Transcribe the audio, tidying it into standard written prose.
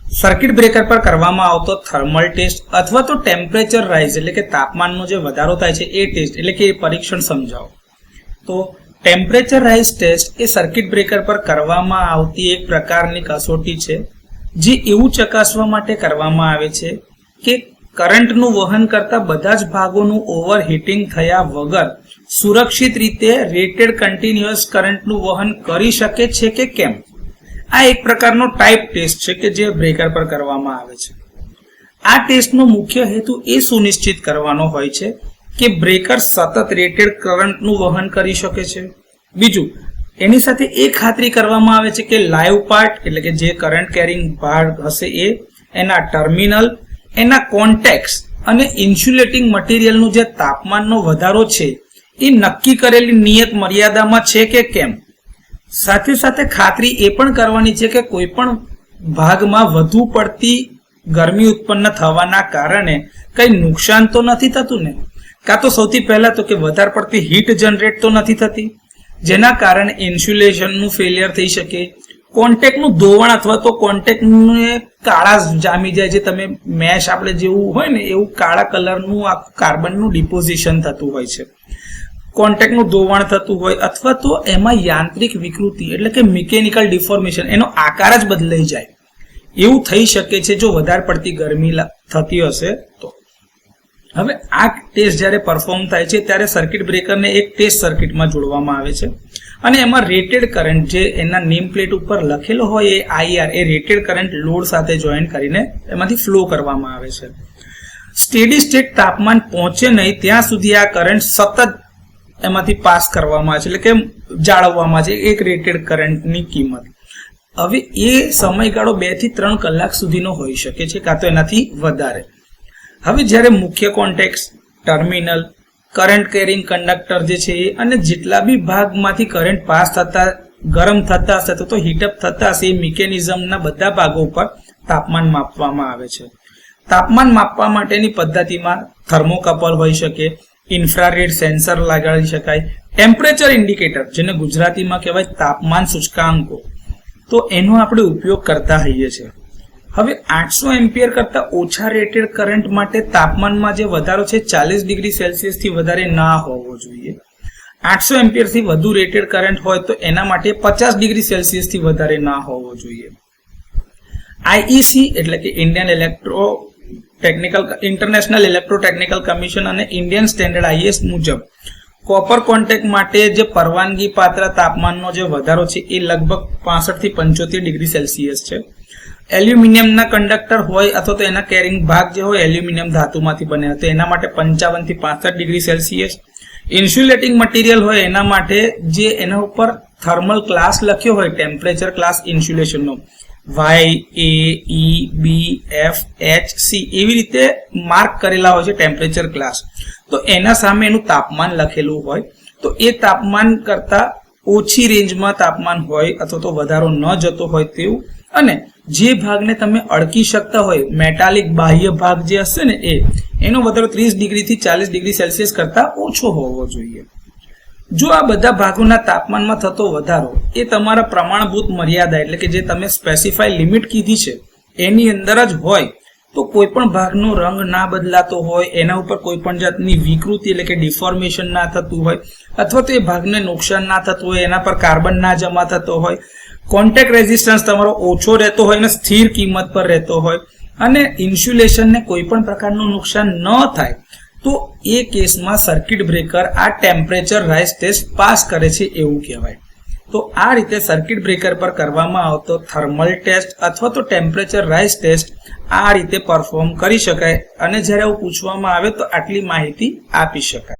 Circuit breaker પર કરવામાં આવતો થર્મલ ટેસ્ટ અથવા તો ટેમ્પરેચર રાઇઝ એટલે કે તાપમાનનો જે વધારો થાય છે એ ટેસ્ટ એટલે કે એ પરીક્ષણ સમજાવો. તો ટેમ્પરેચર રાઇઝ ટેસ્ટ એ સર્કિટ બ્રેકર પર કરવામાં આવતી એક પ્રકારની કસોટી છે જે એવું ચકાસવા માટે કરવામાં આવે છે કે કરંટનું વહન કરતા બધા જ ભાગોનું ઓવરહીટિંગ થયા વગર સુરક્ષિત રીતે રેટેડ કન્ટિન્યુઅસ કરંટનું વહન કરી શકે છે કે કેમ. આ એક પ્રકારનો ટાઈપ ટેસ્ટ છે કે જે બ્રેકર પર કરવામાં આવે છે. આ ટેસ્ટનો મુખ્ય હેતુ એ સુનિશ્ચિત કરવાનો હોય છે કે બ્રેકર સતત રેટેડ કરંટનું વહન કરી શકે છે. બીજું, એની સાથે એ ખાતરી કરવામાં આવે છે કે લાઈવ પાર્ટ એટલે કે જે કરંટ કેરિંગ ભાગ હશે એ, એના ટર્મિનલ, એના કોન્ટેક્ટ્સ અને ઇન્સ્યુલેટિંગ મટીરિયલનું જે તાપમાનનો વધારો છે એ નક્કી કરેલી નિયત મર્યાદામાં છે કે કેમ. સાથે સાથે ખાતરી એ પણ કરવાની છે કે કોઈ પણ ભાગમાં વધુ પડતી ગરમી ઉત્પન્ન થવાના કારણે કઈ નુકસાન તો નથી થતું ને. કાં તો સૌથી પહેલા તો કે વધારે પડતી હીટ જનરેટ તો નથી થતી જેના કારણે ઇન્સ્યુલેશનનું ફેલિયર થઈ શકે, કોન્ટેક્ટનું ધોવાણ અથવા તો કોન્ટેક્ટને કાળા જામી જાય, જે તમે મેશ આપણે જેવું હોય ને એવું કાળા કલરનું આખું કાર્બનનું ડિપોઝિશન થતું હોય છે, કોન્ટેક્ટનું ધોવાણ થતું હોય અથવા તો એમાં યાંત્રિક વિકૃતિ એટલે કે મિકેનિકલ ડિફોર્મેશન, એનો આકાર જ બદલાઈ જાય, એવું થઈ શકે છે જો વધારે પડતી ગરમી થતી હશે તો. હવે આ ટેસ્ટ જ્યારે પરફોર્મ થાય છે ત્યારે સર્કિટ બ્રેકરને એક ટેસ્ટ સર્કિટમાં જોડવામાં આવે છે અને એમાં રેટેડ કરંટ જે એના નેમ પ્લેટ ઉપર લખેલો હોય એ IR એ રેટેડ કરંટ લોડ સાથે જોઈન કરીને એમાંથી ફ્લો કરવામાં આવે છે. સ્ટેડી સ્ટેટ તાપમાન પહોંચે નહીં ત્યાં સુધી આ કરંટ સતત એમાંથી પાસ કરવામાં આવે છે એટલે કે જાળવવામાં છે એક રેટેડ કરંટની કિંમત. હવે એ સમયગાળો 2 થી 3 કલાક સુધીનો હોઈ શકે છે કાં તો એનાથી વધારે. હવે જ્યારે મુખ્ય contact, terminal, current carrying conductor જે છે એ અને જેટલા બી ભાગમાંથી કરંટ પાસ થતા ગરમ થતા હશે તો હીટઅપ થતા હશે એ મિકેનિઝમના બધા ભાગો ઉપર તાપમાન માપવામાં આવે છે. તાપમાન માપવા માટેની પદ્ધતિમાં થર્મોકપલ હોઈ શકે, ઇન્ફ્રારેડ સેન્સર લગાડી શકાય, ટેમ્પરેચર ઇન્ડિકેટર જેને ગુજરાતીમાં કહેવાય તાપમાન સૂચકાંકો, તો એનો આપણે ઉપયોગ કરતા હોઈએ છીએ. હવે 800 એમ્પિયર કરતા ઓછા રેટેડ કરંટ માટે તાપમાનમાં જે વધારો છે 40 ડિગ્રી સેલ્સિયસથી વધારે ના હોવો જોઈએ. 800 એમ્પિયરથી વધુ રેટેડ કરંટ હોય તો એના માટે 50 ડિગ્રી સેલ્સિયસથી વધારે ના હોવો જોઈએ. IEC એટલે કે ઇન્ટરનેશનલ ઇલેક્ટ્રોટેકનિકલ કમિશન અને ઇન્ડિયન સ્ટેન્ડર્ડ IS મુજબ કોપર કોન્ટેક્ટ માટે જે પરવાનગી પાત્ર તાપમાનનો જે વધારો છે એ લગભગ 65 થી 75 ડિગ્રી સેલ્સિયસ છે. એલ્યુમિનિયમના કંડક્ટર હોય અથવા તો એના કેરિંગ ભાગ જે હોય એલ્યુમિનિયમ ધાતુમાંથી બને તો એના માટે 55 થી 65 ડિગ્રી સેલ્સિયસ. ઇન્સ્યુલેટિંગ મટીરિયલ હોય એના માટે જે એના ઉપર થર્મલ ક્લાસ લખ્યો હોય ટેમ્પરેચર ક્લાસ ઇન્સ્યુલેશનનો Y, A, E, B, F, H, C એવી રીતે માર્ક કરેલા હોય છે ટેમ્પરેચર ક્લાસ, તો એના સામે એનું તાપમાન લખેલું હોય તો એ તાપમાન કરતા ઓછી રેન્જમાં તાપમાન હોય અથવા તો વધારો ન જતો હોય તેવું, અને જે ભાગને તમે અડકી શકતા હોય મેટાલિક બાહ્ય ભાગ જે હશે ને એનો વધારો 30 ડિગ્રીથી 40 ડિગ્રી સેલ્સિયસ કરતા ઓછો હોવો જોઈએ. જો આ બધા ભાગોના તાપમાનમાં થતો વધારો એ તમારા પ્રમાણભૂત મર્યાદા એટલે કે જે તમે સ્પેસિફાઈ લિમિટ કીધી છે એની અંદર જ હોય તો કોઈ પણ ભાગનો રંગ ના બદલાતો હોય, એના ઉપર કોઈ પણ જાતની વિકૃતિ એટલે કે ડિફોર્મેશન ના થતું હોય અથવા તો એ ભાગને નુકસાન ના થતું હોય, એના પર કાર્બન ના જમા થતો હોય, કોન્ટેક્ટ રેઝિસ્ટન્સ તમારો ઓછો રહેતો હોય અને સ્થિર કિંમત પર રહેતો હોય અને ઇન્સ્યુલેશનને કોઈ પણ પ્રકારનું નુકસાન ન થાય તો એ કેસમાં સર્કિટ બ્રેકર આ ટેમ્પરેચર રાઇઝ ટેસ્ટ પાસ કરે છે એવું કહેવાય. તો આ રીતે સર્કિટ બ્રેકર પર કરવામાં આવતો થર્મલ ટેસ્ટ અથવા તો ટેમ્પરેચર રાઇઝ ટેસ્ટ આ રીતે પરફોર્મ કરી શકાય અને જ્યારે આવું પૂછવામાં આવે તો આટલી માહિતી આપી શકાય.